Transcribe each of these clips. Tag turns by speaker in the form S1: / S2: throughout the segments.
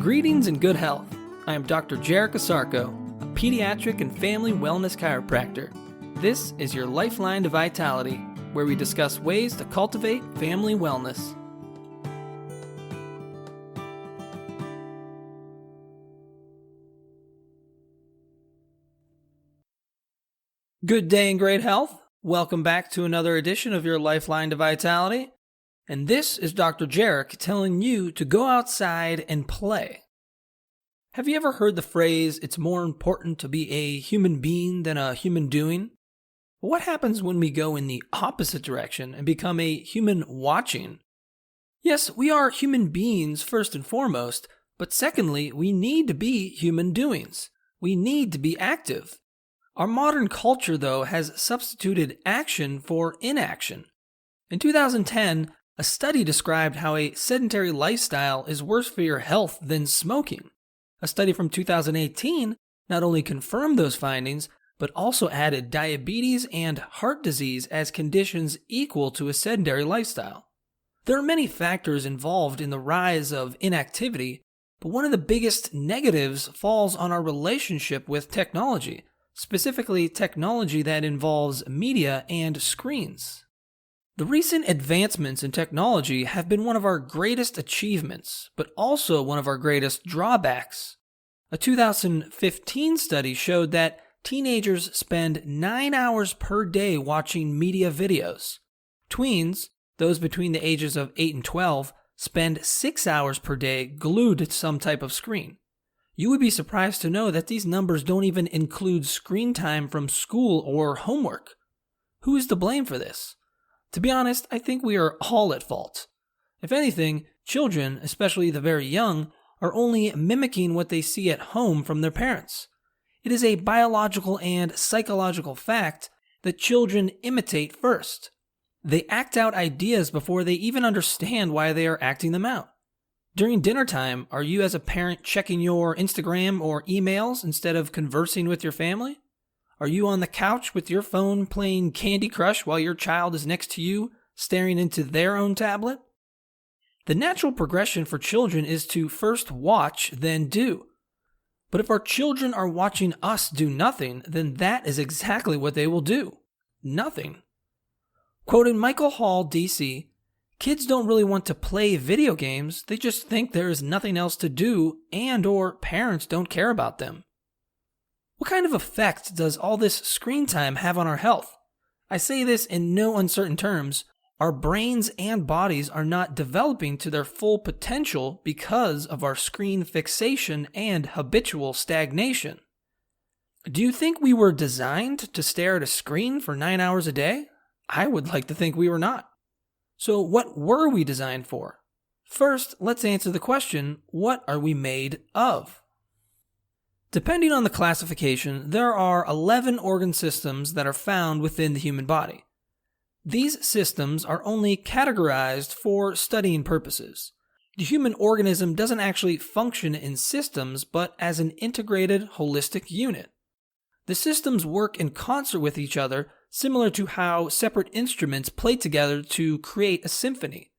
S1: Greetings and good health. I am Dr. Jarek Asarko, a pediatric and family wellness chiropractor. This is your Lifeline to Vitality, where we discuss ways to cultivate family wellness. Good day and great health. Welcome back to another edition of your Lifeline to Vitality. And this is Dr. Jarek telling you to go outside and play. Have you ever heard the phrase, it's more important to be a human being than a human doing? What happens when we go in the opposite direction and become a human watching? Yes, we are human beings first and foremost, but secondly, we need to be human doings. We need to be active. Our modern culture, though, has substituted action for inaction. In 2010, a study described how a sedentary lifestyle is worse for your health than smoking. A study from 2018 not only confirmed those findings, but also added diabetes and heart disease as conditions equal to a sedentary lifestyle. There are many factors involved in the rise of inactivity, but one of the biggest negatives falls on our relationship with technology, specifically technology that involves media and screens. The recent advancements in technology have been one of our greatest achievements, but also one of our greatest drawbacks. A 2015 study showed that teenagers spend 9 hours per day watching media videos. Tweens, those between the ages of 8 and 12, spend 6 hours per day glued to some type of screen. You would be surprised to know that these numbers don't even include screen time from school or homework. Who is to blame for this? To be honest, I think we are all at fault. If anything, children, especially the very young, are only mimicking what they see at home from their parents. It is a biological and psychological fact that children imitate first. They act out ideas before they even understand why they are acting them out. During dinner time, are you as a parent checking your Instagram or emails instead of conversing with your family? Are you on the couch with your phone playing Candy Crush while your child is next to you, staring into their own tablet? The natural progression for children is to first watch, then do. But if our children are watching us do nothing, then that is exactly what they will do. Nothing. Quoting Michael Hall, D.C., "Kids don't really want to play video games, they just think there is nothing else to do and/or parents don't care about them." What kind of effect does all this screen time have on our health? I say this in no uncertain terms. Our brains and bodies are not developing to their full potential because of our screen fixation and habitual stagnation. Do you think we were designed to stare at a screen for 9 hours a day? I would like to think we were not. So what were we designed for? First, let's answer the question, what are we made of? Depending on the classification, there are 11 organ systems that are found within the human body. These systems are only categorized for studying purposes. The human organism doesn't actually function in systems, but as an integrated, holistic unit. The systems work in concert with each other, similar to how separate instruments play together to create a symphony.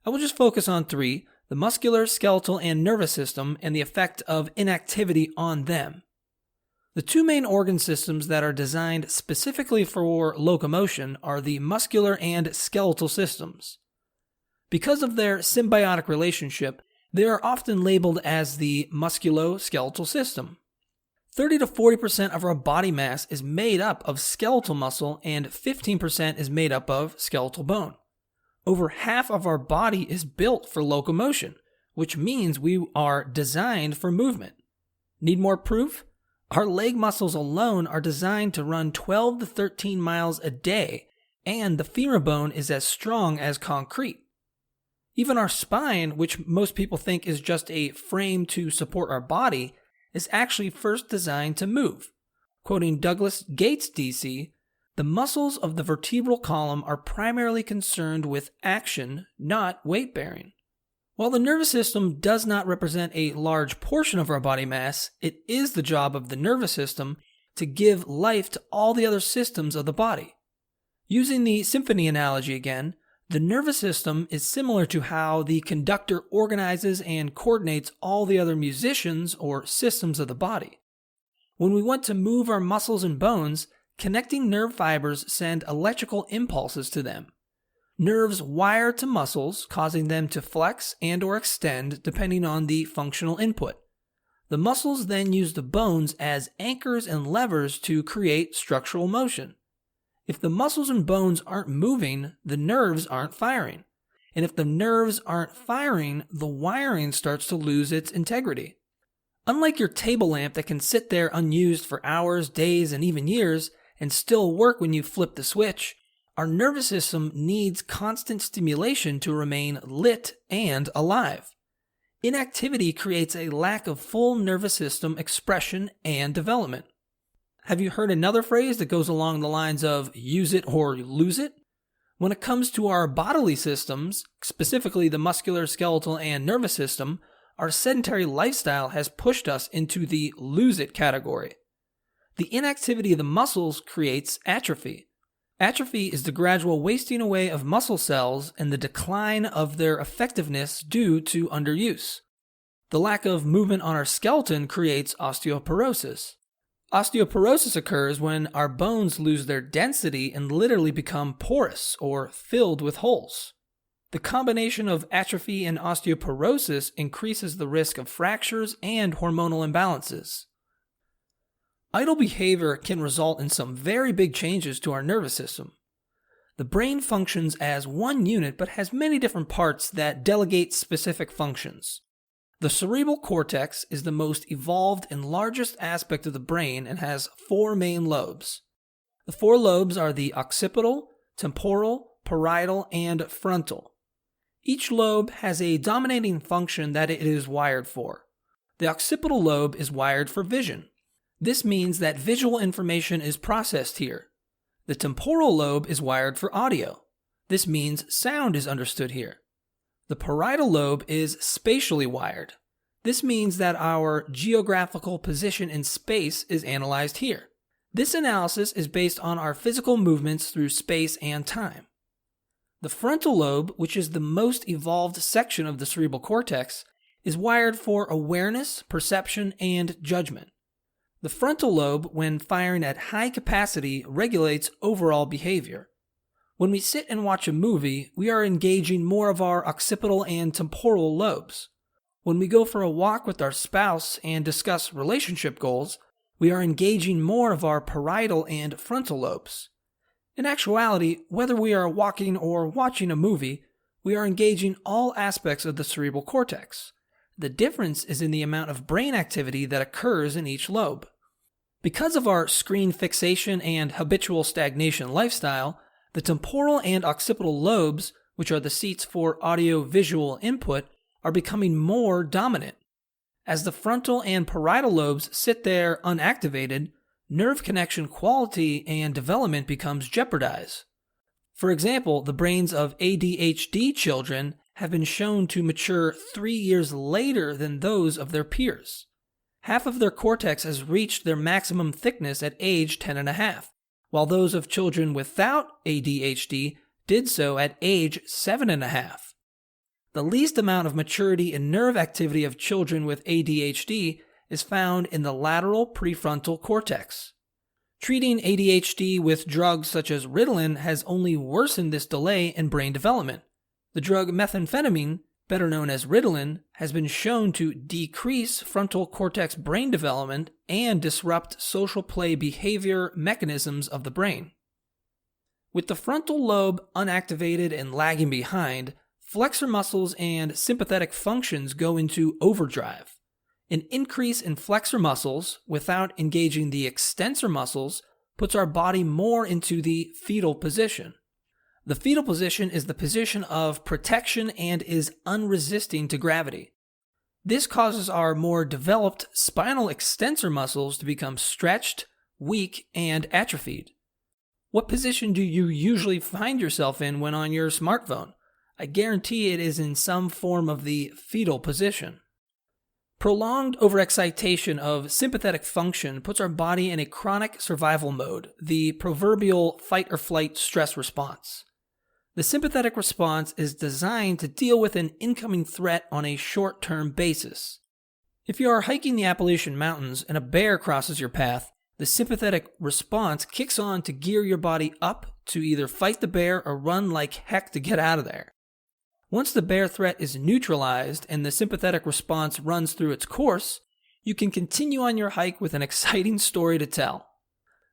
S1: I will just focus on 3, the muscular, skeletal, and nervous system, and the effect of inactivity on them. The 2 main organ systems that are designed specifically for locomotion are the muscular and skeletal systems. Because of their symbiotic relationship, they are often labeled as the musculoskeletal system. 30 to 40% of our body mass is made up of skeletal muscle and 15% is made up of skeletal bone. Over half of our body is built for locomotion, which means we are designed for movement. Need more proof? Our leg muscles alone are designed to run 12 to 13 miles a day, and the femur bone is as strong as concrete. Even our spine, which most people think is just a frame to support our body, is actually first designed to move. Quoting Douglas Gates, D.C., "The muscles of the vertebral column are primarily concerned with action, not weight bearing." While the nervous system does not represent a large portion of our body mass, it is the job of the nervous system to give life to all the other systems of the body. Using the symphony analogy again, The nervous system is similar to how the conductor organizes and coordinates all the other musicians or systems of the body. When we want to move our muscles and bones, connecting nerve fibers send electrical impulses to them. Nerves wire to muscles, causing them to flex and or extend depending on the functional input. The muscles then use the bones as anchors and levers to create structural motion. If the muscles and bones aren't moving, the nerves aren't firing. And if the nerves aren't firing, the wiring starts to lose its integrity. Unlike your table lamp that can sit there unused for hours, days, and even years, and still work when you flip the switch, our nervous system needs constant stimulation to remain lit and alive. Inactivity creates a lack of full nervous system expression and development. Have you heard another phrase that goes along the lines of use it or lose it? When it comes to our bodily systems, specifically the muscular, skeletal, and nervous system, our sedentary lifestyle has pushed us into the lose it category. The inactivity of the muscles creates atrophy. Atrophy is the gradual wasting away of muscle cells and the decline of their effectiveness due to underuse. The lack of movement on our skeleton creates osteoporosis. Osteoporosis occurs when our bones lose their density and literally become porous or filled with holes. The combination of atrophy and osteoporosis increases the risk of fractures and hormonal imbalances. Idle behavior can result in some very big changes to our nervous system. The brain functions as one unit but has many different parts that delegate specific functions. The cerebral cortex is the most evolved and largest aspect of the brain and has 4 main lobes. The 4 lobes are the occipital, temporal, parietal, and frontal. Each lobe has a dominating function that it is wired for. The occipital lobe is wired for vision. This means that visual information is processed here. The temporal lobe is wired for audio. This means sound is understood here. The parietal lobe is spatially wired. This means that our geographical position in space is analyzed here. This analysis is based on our physical movements through space and time. The frontal lobe, which is the most evolved section of the cerebral cortex, is wired for awareness, perception, and judgment. The frontal lobe, when firing at high capacity, regulates overall behavior. When we sit and watch a movie, we are engaging more of our occipital and temporal lobes. When we go for a walk with our spouse and discuss relationship goals, we are engaging more of our parietal and frontal lobes. In actuality, whether we are walking or watching a movie, we are engaging all aspects of the cerebral cortex. The difference is in the amount of brain activity that occurs in each lobe. Because of our screen fixation and habitual stagnation lifestyle, the temporal and occipital lobes, which are the seats for audio-visual input, are becoming more dominant. As the frontal and parietal lobes sit there unactivated, nerve connection quality and development becomes jeopardized. For example, the brains of ADHD children have been shown to mature 3 years later than those of their peers. Half of their cortex has reached their maximum thickness at age 10 and a half, while those of children without ADHD did so at age 7 and a half. The least amount of maturity in nerve activity of children with ADHD is found in the lateral prefrontal cortex. Treating ADHD with drugs such as Ritalin has only worsened this delay in brain development. The drug methamphetamine, better known as Ritalin, has been shown to decrease frontal cortex brain development and disrupt social play behavior mechanisms of the brain. With the frontal lobe unactivated and lagging behind, flexor muscles and sympathetic functions go into overdrive. An increase in flexor muscles without engaging the extensor muscles puts our body more into the fetal position. The fetal position is the position of protection and is unresisting to gravity. This causes our more developed spinal extensor muscles to become stretched, weak, and atrophied. What position do you usually find yourself in when on your smartphone? I guarantee it is in some form of the fetal position. Prolonged overexcitation of sympathetic function puts our body in a chronic survival mode, the proverbial fight or flight stress response. The sympathetic response is designed to deal with an incoming threat on a short-term basis. If you are hiking the Appalachian Mountains and a bear crosses your path, the sympathetic response kicks on to gear your body up to either fight the bear or run like heck to get out of there. Once the bear threat is neutralized and the sympathetic response runs through its course, you can continue on your hike with an exciting story to tell.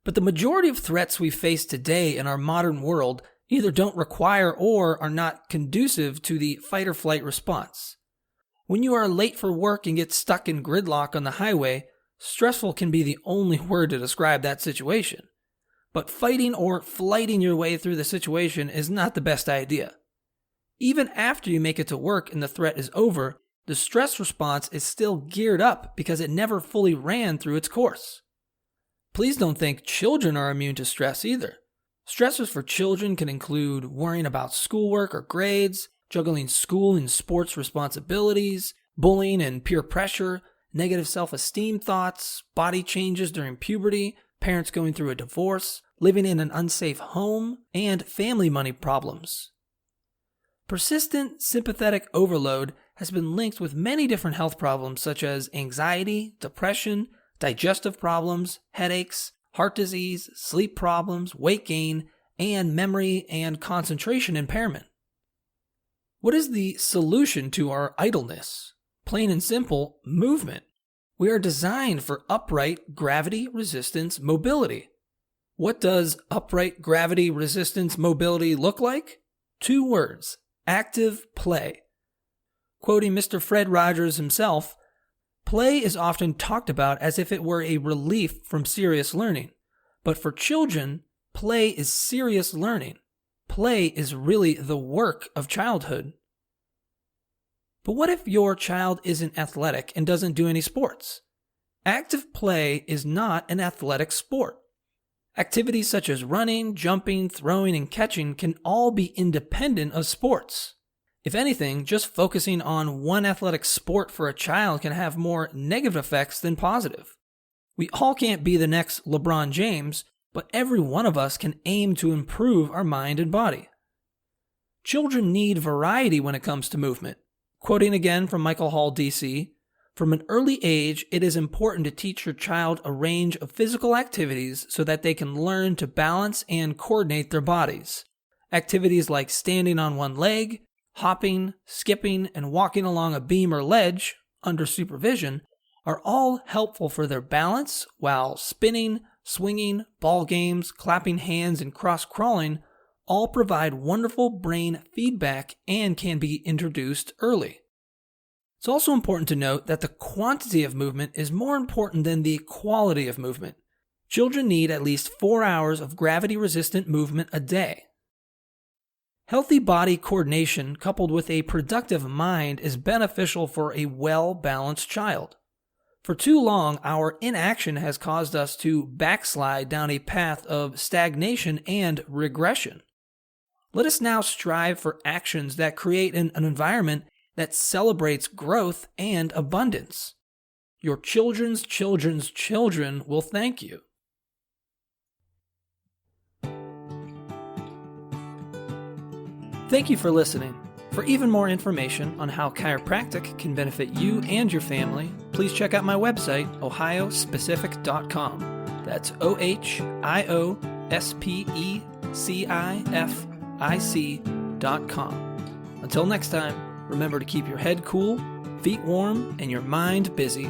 S1: But the majority of threats we face today in our modern world either don't require or are not conducive to the fight or flight response. When you are late for work and get stuck in gridlock on the highway, stressful can be the only word to describe that situation. But fighting or flighting your way through the situation is not the best idea. Even after you make it to work and the threat is over, the stress response is still geared up because it never fully ran through its course. Please don't think children are immune to stress either. Stressors for children can include worrying about schoolwork or grades, juggling school and sports responsibilities, bullying and peer pressure, negative self-esteem thoughts, body changes during puberty, parents going through a divorce, living in an unsafe home, and family money problems. Persistent sympathetic overload has been linked with many different health problems such as anxiety, depression, digestive problems, headaches, heart disease, sleep problems, weight gain, and memory and concentration impairment. What is the solution to our idleness? Plain and simple, movement. We are designed for upright gravity resistance mobility. What does upright gravity resistance mobility look like? 2 words, active play. Quoting Mr. Fred Rogers himself, play is often talked about as if it were a relief from serious learning. But for children, play is serious learning. Play is really the work of childhood. But what if your child isn't athletic and doesn't do any sports? Active play is not an athletic sport. Activities such as running, jumping, throwing, and catching can all be independent of sports. If anything, just focusing on one athletic sport for a child can have more negative effects than positive. We all can't be the next LeBron James, but every one of us can aim to improve our mind and body. Children need variety when it comes to movement. Quoting again from Michael Hall, D.C., "From an early age, it is important to teach your child a range of physical activities so that they can learn to balance and coordinate their bodies. Activities like standing on one leg, hopping, skipping, and walking along a beam or ledge, under supervision, are all helpful for their balance, while spinning, swinging, ball games, clapping hands, and cross-crawling all provide wonderful brain feedback and can be introduced early." It's also important to note that the quantity of movement is more important than the quality of movement. Children need at least 4 hours of gravity-resistant movement a day. Healthy body coordination coupled with a productive mind is beneficial for a well-balanced child. For too long, our inaction has caused us to backslide down a path of stagnation and regression. Let us now strive for actions that create an environment that celebrates growth and abundance. Your children's children's children will thank you. Thank you for listening. For even more information on how chiropractic can benefit you and your family, please check out my website, ohiospecific.com. That's ohiospecific.com. Until next time, remember to keep your head cool, feet warm, and your mind busy.